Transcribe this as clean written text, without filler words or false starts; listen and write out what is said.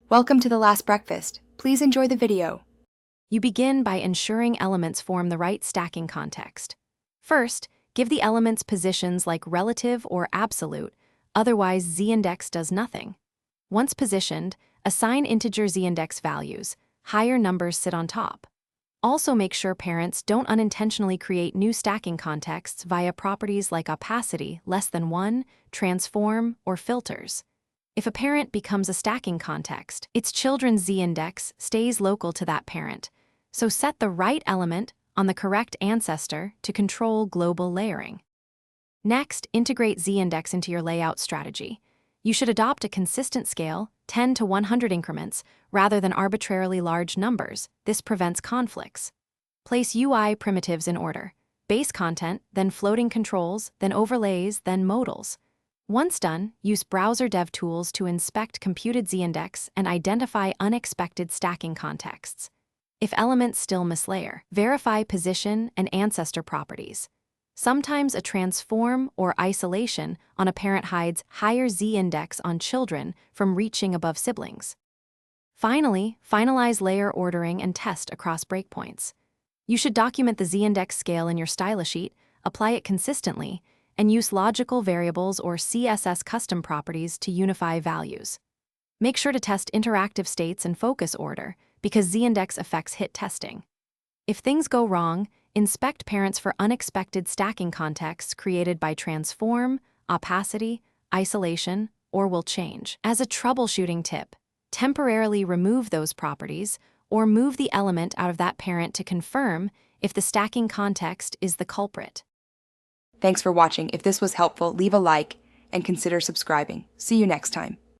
Welcome to the last breakfast. Please enjoy the video. You begin by ensuring elements form the right stacking context. First, give the elements positions like relative or absolute, otherwise z-index does nothing. Once positioned, assign integer z-index values. Higher numbers sit on top. Also make sure parents don't unintentionally create new stacking contexts via properties like opacity, less than 1, transform, or filters. If a parent becomes a stacking context, its children's z-index stays local to that parent, so set the right element on the correct ancestor to control global layering. Next, integrate z-index into your layout strategy. You should adopt a consistent scale, 10 to 100 increments, rather than arbitrarily large numbers. This prevents conflicts. Place UI primitives in order: base content, then floating controls, then overlays, then modals. Once done, use browser dev tools to inspect computed z-index and identify unexpected stacking contexts. If elements still mislayer, verify position and ancestor properties. Sometimes a transform or isolation on a parent hides higher z-index on children from reaching above siblings. Finally, finalize layer ordering and test across breakpoints. You should document the z-index scale in your style sheet, apply it consistently, and use logical variables or CSS custom properties to unify values. Make sure to test interactive states and focus order, because z-index affects hit testing. If things go wrong, inspect parents for unexpected stacking contexts created by transform, opacity, isolation, or will change. As a troubleshooting tip, temporarily remove those properties or move the element out of that parent to confirm if the stacking context is the culprit. Thanks for watching. If this was helpful, leave a like and consider subscribing. See you next time.